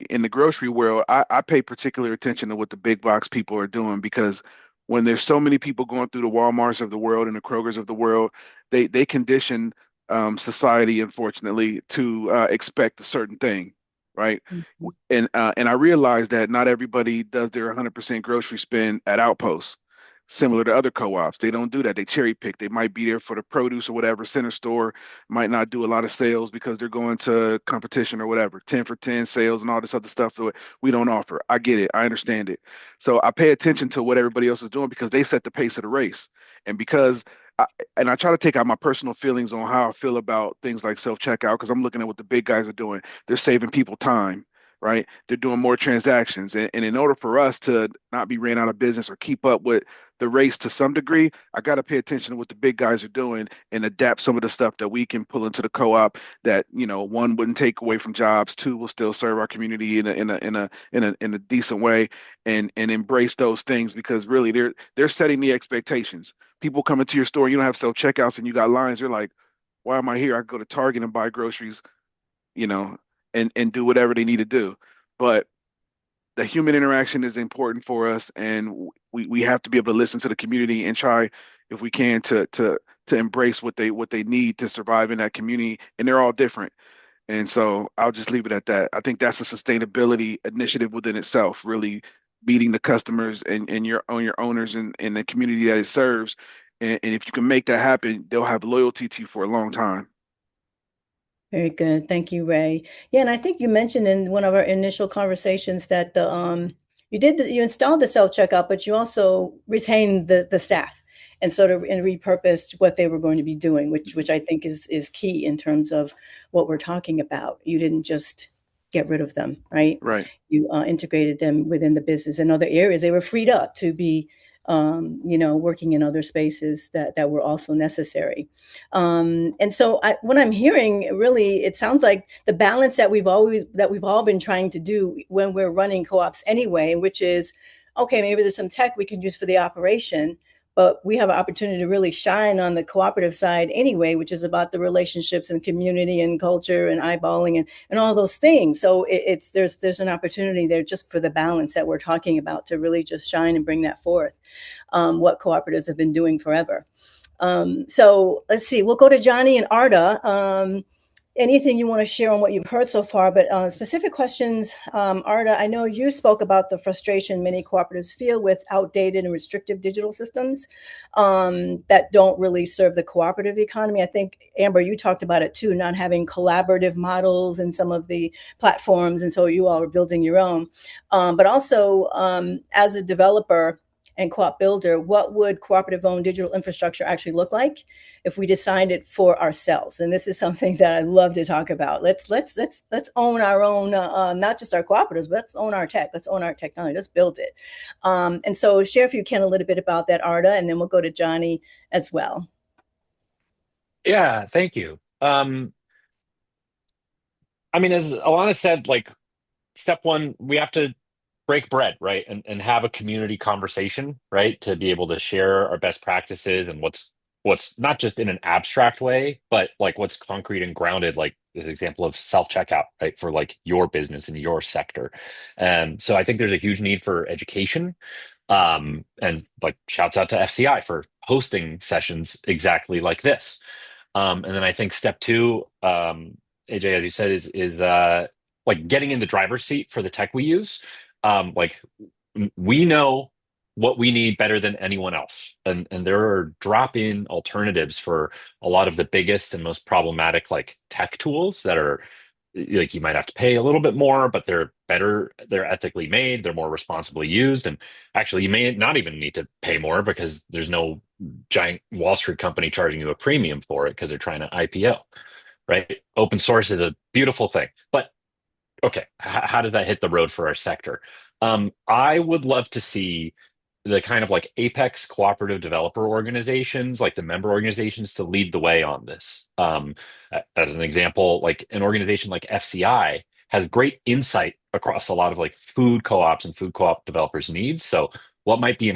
in the grocery world, I pay particular attention to what the big box people are doing, because when there's so many people going through the Walmarts of the world and the Krogers of the world, they condition society, unfortunately, to expect a certain thing, right? Mm-hmm. And I realize that not everybody does their 100% grocery spend at Outposts. Similar to other co-ops, they don't do that. They cherry pick. They might be there for the produce or whatever. Center store might not do a lot of sales because they're going to competition or whatever, 10 for 10 sales and all this other stuff that we don't offer. I get it. I understand it. So I pay attention to what everybody else is doing because they set the pace of the race. And because I, and I try to take out my personal feelings on how I feel about things like self-checkout, because I'm looking at what the big guys are doing. They're saving people time, right? They're doing more transactions. And in order for us to not be ran out of business or keep up with the race to some degree, I got to pay attention to what the big guys are doing and adapt some of the stuff that we can pull into the co-op that, one, wouldn't take away from jobs, two, will still serve our community in a decent way, and embrace those things, because really they're setting the expectations. People come into your store, you don't have self checkouts and you got lines, they're like, why am I here? I could go to Target and buy groceries, you know, and do whatever they need to do. But the human interaction is important for us, and we have to be able to listen to the community and try, if we can, to embrace what they need to survive in that community. And they're all different. And so I'll just leave it at that. I think that's a sustainability initiative within itself, really meeting the customers and your owners and the community that it serves. And if you can make that happen, they'll have loyalty to you for a long time. Very good. Thank you, Ray. Yeah, and I think you mentioned in one of our initial conversations that you installed the self-checkout, but you also retained the staff and sort of and repurposed what they were going to be doing, which I think is key in terms of what we're talking about. You didn't just get rid of them, right? Right. You integrated them within the business in other areas. They were freed up to be working in other spaces that were also necessary. And so what I'm hearing, really, it sounds like the balance that we've all been trying to do when we're running co-ops anyway, which is, okay, maybe there's some tech we can use for the operation, but we have an opportunity to really shine on the cooperative side anyway, which is about the relationships and community and culture and eyeballing and all those things. So there's an opportunity there just for the balance that we're talking about to really just shine and bring that forth, what cooperatives have been doing forever. So let's see, we'll go to Johnny and Arda. anything you want to share on what you've heard so far, but specific questions. Arda, I know you spoke about the frustration many cooperatives feel with outdated and restrictive digital systems that don't really serve the cooperative economy. I think, Amber, you talked about it too, not having collaborative models in some of the platforms, and so you all are building your own. But also, as a developer and co-op builder, what would cooperative-owned digital infrastructure actually look like if we designed it for ourselves? And this is something that I love to talk about. Let's own our own, not just our cooperatives, but let's own our tech. Let's own our technology. Let's build it. And so, share if you can a little bit about that, Arda, and then we'll go to Johnny as well. Yeah, thank you. I mean, as Alana said, like step one, we have to break bread, right? And have a community conversation, right? To be able to share our best practices and what's not just in an abstract way, but like what's concrete and grounded, like this example of self-checkout, right? For like your business and your sector. And so I think there's a huge need for education. And like shouts out to FCI for hosting sessions exactly like this. And then I think step two, AJ, as you said, is like getting in the driver's seat for the tech we use. Like we know what we need better than anyone else, and there are drop-in alternatives for a lot of the biggest and most problematic like tech tools that are like you might have to pay a little bit more, but they're better, they're ethically made, they're more responsibly used, and actually you may not even need to pay more because there's no giant Wall Street company charging you a premium for it because they're trying to IPO, right? Open source is a beautiful thing, but okay, how did that hit the road for our sector? I would love to see the kind of like apex cooperative developer organizations, like the member organizations, to lead the way on this. As an example, like an organization like FCI has great insight across a lot of like food co-ops and food co-op developers' needs. So what might be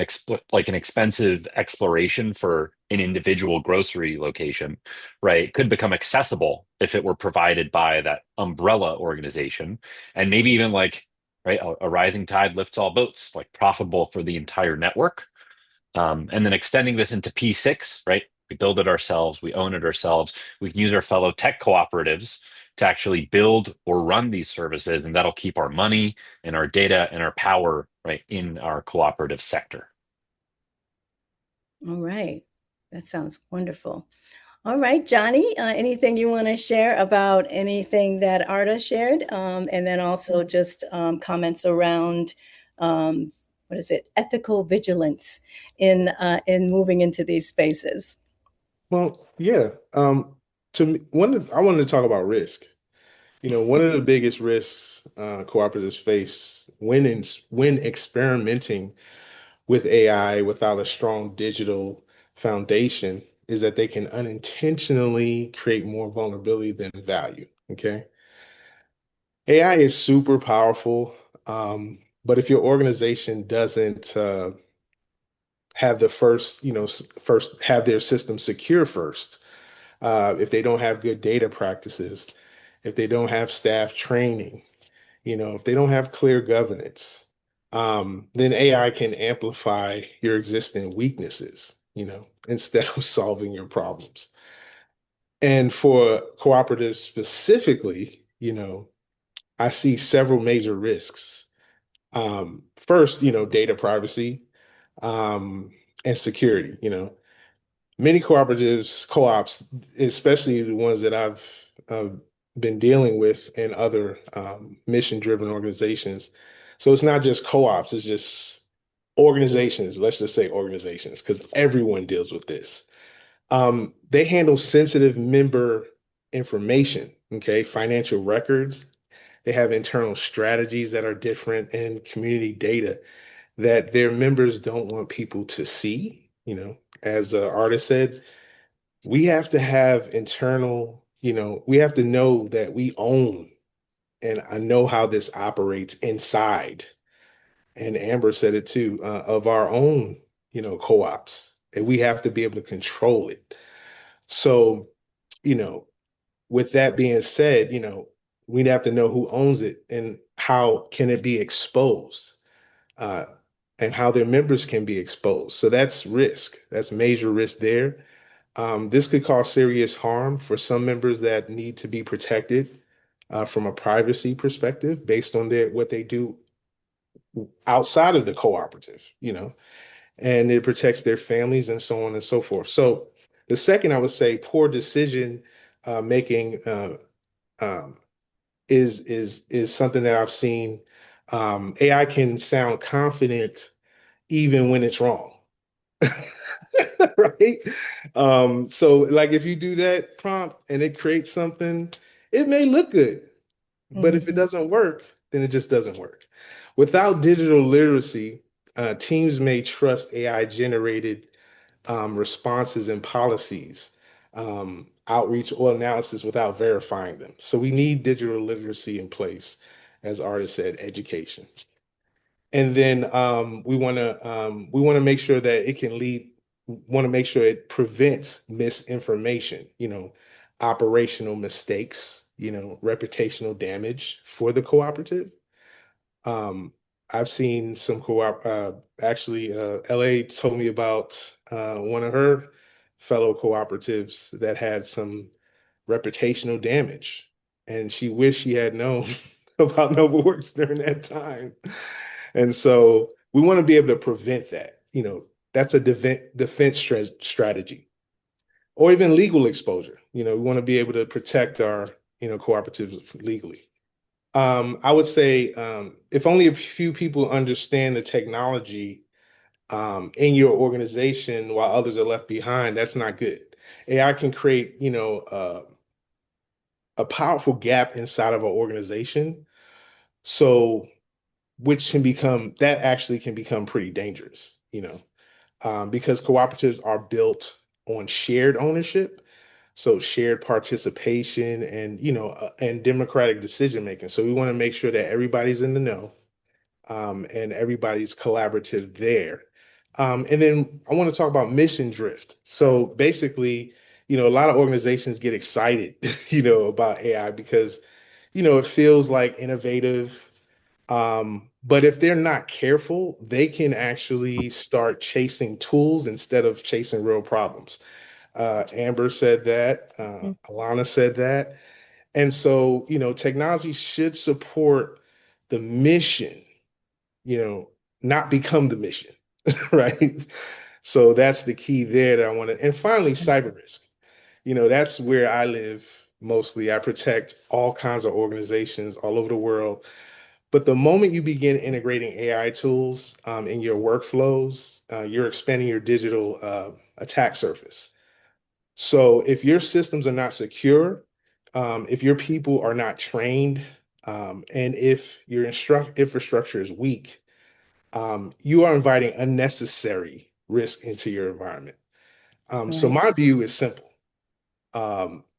like an expensive exploration for an individual grocery location, right, could become accessible if it were provided by that umbrella organization, and maybe even like right, a rising tide lifts all boats, like profitable for the entire network. And then extending this into P6, right? We build it ourselves, we own it ourselves. We can use our fellow tech cooperatives to actually build or run these services, and that'll keep our money and our data and our power right in our cooperative sector. All right. That sounds wonderful. All right, Johnny, anything you want to share about anything that Arda shared? And then also just comments around what is it, ethical vigilance in moving into these spaces. Well, yeah. To me, I wanted to talk about risk. One of the biggest risks cooperatives face when experimenting with AI without a strong digital foundation is that they can unintentionally create more vulnerability than value. Okay. AI is super powerful, but if your organization doesn't have the first, first have their system secure first, if they don't have good data practices, if they don't have staff training, if they don't have clear governance, then AI can amplify your existing weaknesses, instead of solving your problems. And for cooperatives specifically, I see several major risks. First, data privacy, and security. Many cooperatives, co-ops, especially the ones that I've been dealing with in other mission-driven organizations. So it's not just co-ops, it's just organizations. Let's just say organizations, because everyone deals with this. They handle sensitive member information, okay, financial records. They have internal strategies that are different and community data that their members don't want people to see. As an artist said, we have to have internal, we have to know that we own and I know how this operates inside. And Amber said it too, of our own, co-ops, and we have to be able to control it. So, you know, with that being said, we'd have to know who owns it and how can it be exposed, uh, and how their members can be exposed. So that's risk. That's major risk there. This could cause serious harm for some members that need to be protected from a privacy perspective based on what they do outside of the cooperative, and it protects their families and so on and so forth. So the second, I would say, poor decision making um, is something that I've seen. AI can sound confident even when it's wrong. Right? So like if you do that prompt and it creates something, it may look good, but if it Mhm. doesn't work, then it just doesn't work. Without digital literacy, teams may trust AI generated responses and policies, outreach or analysis without verifying them. So we need digital literacy in place, as artists said, education. And then we want to make sure that it can lead. Want to make sure it prevents misinformation. Operational mistakes. Reputational damage for the cooperative. Um, I've seen some co-op. Actually, LA told me about one of her fellow cooperatives that had some reputational damage, and she wished she had known about NovaWorks during that time. And so we want to be able to prevent that. That's a defense strategy, or even legal exposure. We want to be able to protect our cooperatives legally. I would say if only a few people understand the technology in your organization while others are left behind, that's not good. AI can create, a powerful gap inside of an organization. So, which can become that actually can become pretty dangerous, because cooperatives are built on shared ownership, so shared participation and and democratic decision making. So we want to make sure that everybody's in the know, and everybody's collaborative there. And then I want to talk about mission drift. So basically, a lot of organizations get excited, about AI because, it feels like innovative. But if they're not careful, they can actually start chasing tools instead of chasing real problems. Amber said that, Alana said that. And so, technology should support the mission, you know, not become the mission, right? So that's the key there that I want to. And finally, cyber risk. That's where I live mostly. I protect all kinds of organizations all over the world. But the moment you begin integrating AI tools in your workflows, you're expanding your digital attack surface. So if your systems are not secure, if your people are not trained, and if your infrastructure is weak, you are inviting unnecessary risk into your environment. So Right. my view is simple.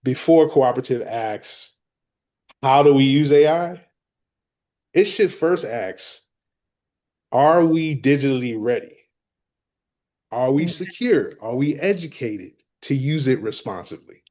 Before cooperative acts, how do we use AI? It should first ask, are we digitally ready? Are we secure? Are we educated to use it responsibly?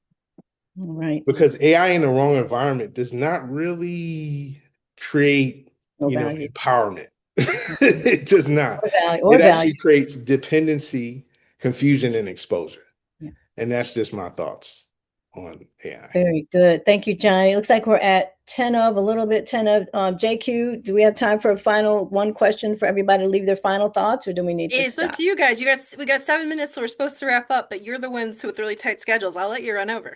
Right. Because AI in the wrong environment does not really create, No value. empowerment. It does not. Or value. It Or value. actually creates dependency, confusion, and exposure. Yeah. And that's just my thoughts on AI. Very good. Thank you, Johnny. It looks like we're at 10 of, a little bit 10 of. JQ, do we have time for a final one question for everybody to leave their final thoughts, or do we need to It's up stop? to you guys. We got 7 minutes, so we're supposed to wrap up, but you're the ones with really tight schedules. I'll let you run over.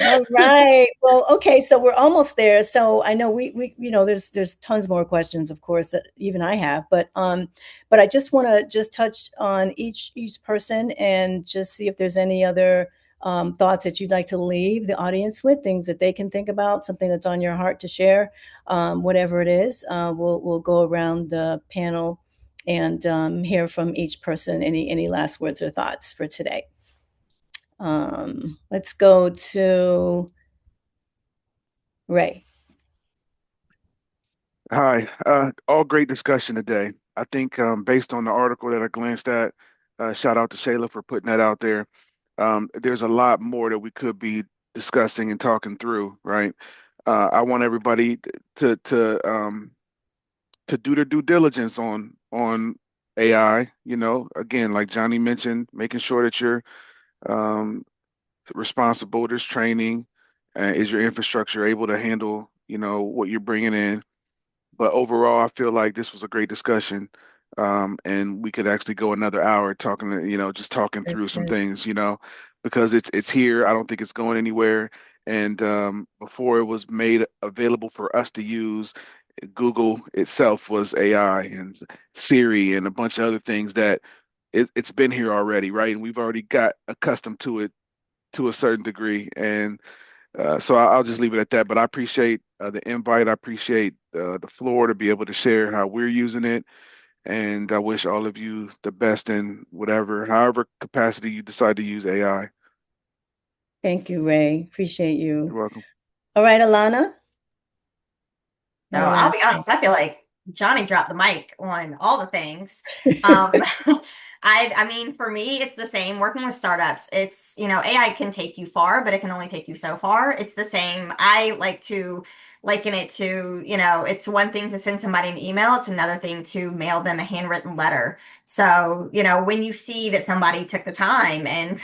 All right. Well, okay, so we're almost there. So I know we there's tons more questions, of course, that even I have, but I just want to just touch on each person and just see if there's any other thoughts that you'd like to leave the audience with, things that they can think about, something that's on your heart to share, whatever it is. We'll go around the panel and hear from each person any last words or thoughts for today. Let's go to Ray. Hi, all great discussion today. I think based on the article that I glanced at, shout out to Shayla for putting that out there. There's a lot more that we could be discussing and talking through, right? I want everybody to do their due diligence on AI, again, like Johnny mentioned, making sure that you're um, responsible, there's training, is your infrastructure able to handle, what you're bringing in? But overall, I feel like this was a great discussion. And we could actually go another hour talking, just talking Very through some good. things, because it's here. I don't think it's going anywhere. And before it was made available for us to use, Google itself was AI and Siri and a bunch of other things that it's been here already, right? And we've already got accustomed to it to a certain degree. And so I'll just leave it at that. But I appreciate the invite. I appreciate the floor to be able to share how we're using it. And I wish all of you the best in however capacity you decide to use AI. Thank you, Ray. Appreciate You're you. welcome. All right, Alana, So any I'll be last honest, I feel like Johnny dropped the mic on all the things. Um, I mean, for me, it's the same working with startups. It's, AI can take you far, but it can only take you so far. It's the same. I like to liken it to, it's one thing to send somebody an email, it's another thing to mail them a handwritten letter. So, when you see that somebody took the time and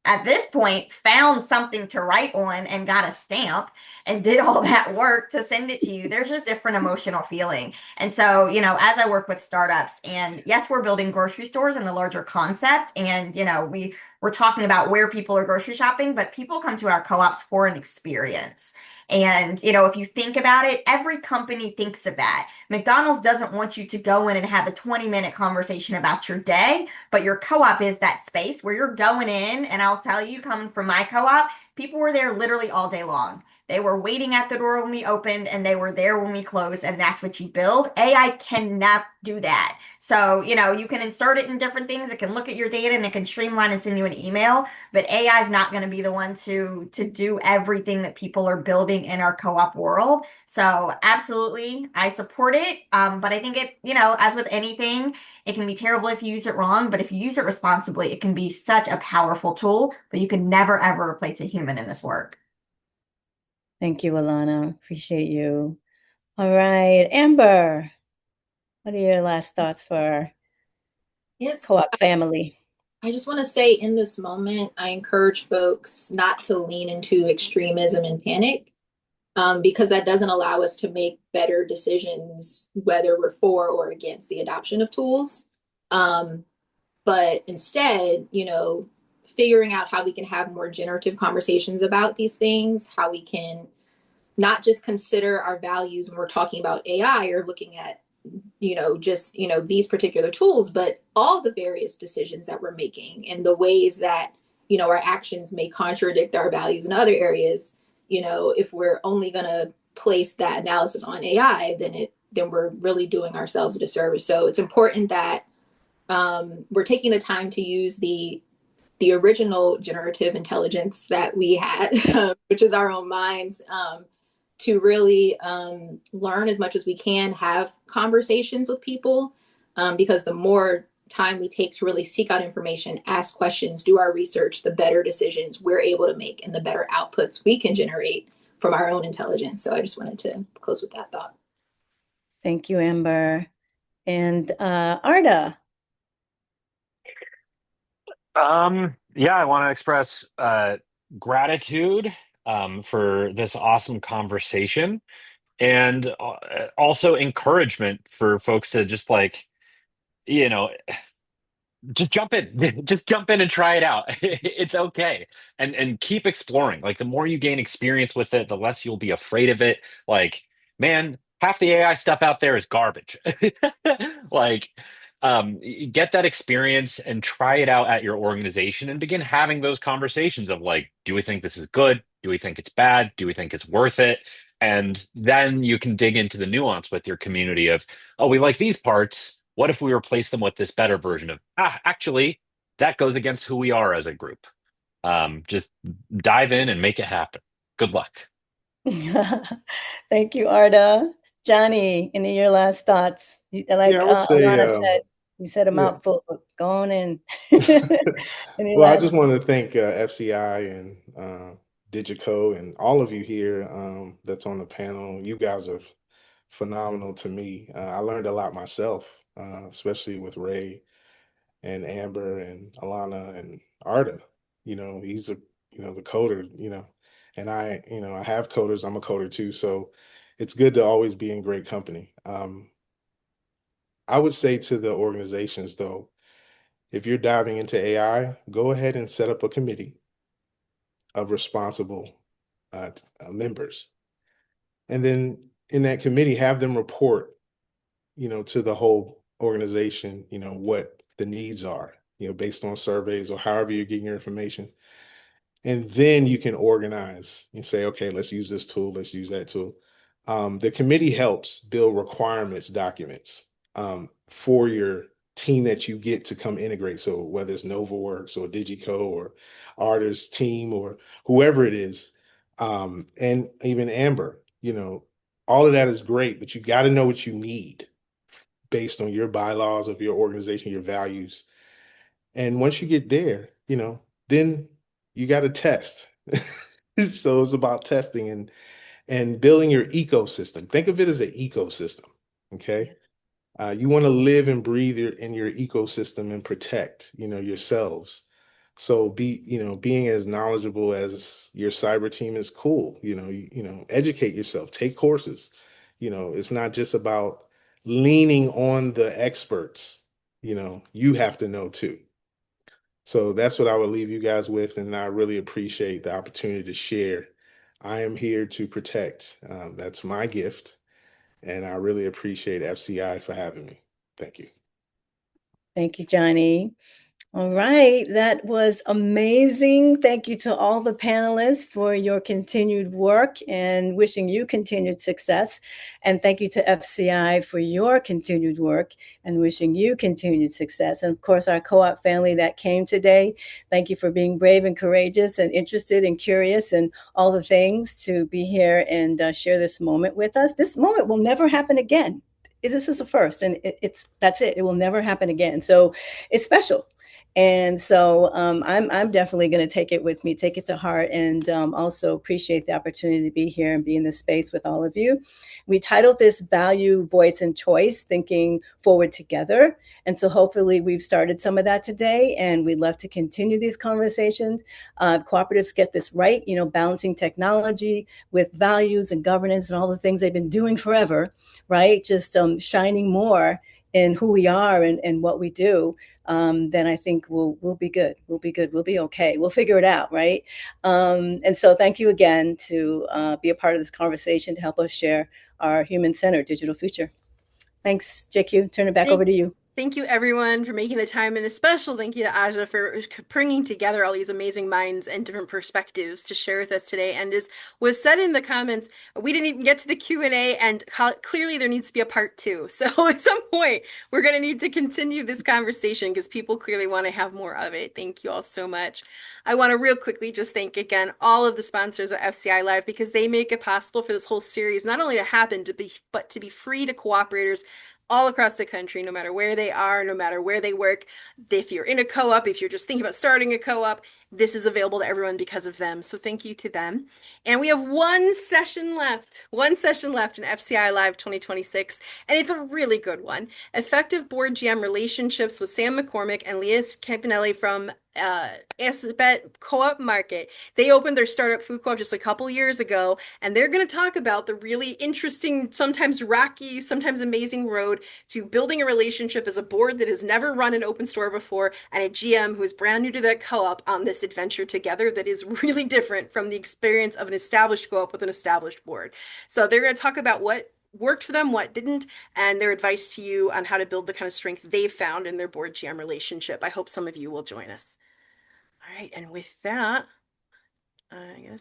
at this point found something to write on and got a stamp and did all that work to send it to you, there's a different emotional feeling. And so, as I work with startups, and yes, we're building grocery stores in the larger concept, and we're talking about where people are grocery shopping, but people come to our co-ops for an experience. And, if you think about it, every company thinks of that. McDonald's doesn't want you to go in and have a 20-minute conversation about your day, but your co-op is that space where you're going in. And I'll tell you, coming from my co-op, people were there literally all day long. They were waiting at the door when we opened and they were there when we closed, and that's what you build. AI cannot do that. So, you can insert it in different things. It can look at your data and it can streamline and send you an email, but AI is not going to be the one to do everything that people are building in our co-op world. So, absolutely, I support it. But I think it, as with anything, it can be terrible if you use it wrong, but if you use it responsibly, it can be such a powerful tool, but you can never ever replace a human in this work. Thank you, Alana. Appreciate you. All right, Amber, what are your last thoughts for our Yes, co-op family? I just want to say in this moment, I encourage folks not to lean into extremism and panic, because that doesn't allow us to make better decisions, whether we're for or against the adoption of tools. Um, but instead, figuring out how we can have more generative conversations about these things, how we can not just consider our values when we're talking about AI or looking at just these particular tools, but all the various decisions that we're making and the ways that our actions may contradict our values in other areas. If we're only going to place that analysis on AI, then we're really doing ourselves a disservice. So it's important that we're taking the time to use the original generative intelligence that we had, which is our own minds, to really learn as much as we can, have conversations with people, because the more time we take to really seek out information, ask questions, do our research, the better decisions we're able to make and the better outputs we can generate from our own intelligence. So I just wanted to close with that thought. Thank you, Amber. And Arda. Yeah, I want to express gratitude for this awesome conversation, and also encouragement for folks to just you know, just jump in, just jump in and try it out. It's okay. And keep exploring. Like the more you gain experience with it, the less you'll be afraid of it. Like, man, half the AI stuff out there is garbage. Like, get that experience and try it out at your organization and begin having those conversations of like, do we think this is good? Do we think it's bad? Do we think it's worth it? And then you can dig into the nuance with your community of, oh, we like these parts. What if we replace them with this better version of, actually, that goes against who we are as a group. Just dive in and make it happen. Good luck. Thank you, Arda. Johnny, any of your last thoughts? Yeah, Like I would say, Alana said, you said a yeah. mouthful. Go on in. Any Well, I just last? want to thank FCI and Digico and all of you here that's on the panel. You guys are phenomenal to me. I learned a lot myself especially with Ray and Amber and Alana and Arda. He's the coder, and I have coders. I'm a coder too. So it's good to always be in great company. I would say to the organizations though, if you're diving into AI, go ahead and set up a committee of responsible members. And then in that committee, have them report, to the whole organization, what the needs are, based on surveys or however you're getting your information. And then you can organize and say, okay, let's use this tool, let's use that tool. The committee helps build requirements documents for your team that you get to come integrate. So whether it's NovaWorks or Digico or Artist team or whoever it is, and even Amber, all of that is great, but you got to know what you need based on your bylaws of your organization, your values. And once you get there, then you got to test. So it's about testing and building your ecosystem. Think of it as an ecosystem. Okay. You want to live and breathe in your ecosystem and protect, yourselves. So being as knowledgeable as your cyber team is cool. Educate yourself, take courses. It's not just about leaning on the experts. You have to know too. So that's what I would leave you guys with, and I really appreciate the opportunity to share. I am here to protect. That's my gift, and I really appreciate FCI for having me. Thank you. Thank you, Johnny. All right, that was amazing. Thank you to all the panelists for your continued work and wishing you continued success. And thank you to FCI for your continued work and wishing you continued success. And of course, our co-op family that came today, thank you for being brave and courageous and interested and curious and all the things to be here and share this moment with us. This moment will never happen again. This is a first, and that's it. It will never happen again. So it's special. And so I'm definitely going to take it with me, take it to heart, and also appreciate the opportunity to be here and be in this space with all of you. We titled this Value, Voice, and Choice, Thinking Forward Together. And so hopefully we've started some of that today, and we'd love to continue these conversations. Cooperatives get this right, balancing technology with values and governance and all the things they've been doing forever, right? Just shining more in who we are and what we do. Then I think we'll be good. We'll be good. We'll be okay. We'll figure it out, right? And so thank you again to be a part of this conversation to help us share our human-centered digital future. Thanks, JQ. Turn it back over to you. Thank you, everyone, for making the time, and a special thank you to Aja for bringing together all these amazing minds and different perspectives to share with us today. And as was said in the comments, we didn't even get to the Q&A, and clearly there needs to be a part two. So at some point, we're going to need to continue this conversation because people clearly want to have more of it. Thank you all so much. I want to real quickly just thank again all of the sponsors of FCI Live because they make it possible for this whole series not only to happen, but to be free to cooperators all across the country, no matter where they are, no matter where they work. If you're in a co-op, if you're just thinking about starting a co-op, this is available to everyone because of them. So thank you to them. And we have one session left in FCI Live 2026, and it's a really good one. Effective Board GM Relationships with Sam McCormick and Leah Campanelli from Asbet Co-op Market. They opened their startup food co-op just a couple years ago, and they're going to talk about the really interesting, sometimes rocky, sometimes amazing road to building a relationship as a board that has never run an open store before and a GM who is brand new to that co-op on this adventure together that is really different from the experience of an established co-op with an established board. So they're going to talk about what worked for them, what didn't, and their advice to you on how to build the kind of strength they've found in their board GM relationship. I hope some of you will join us. All right, and with that, I guess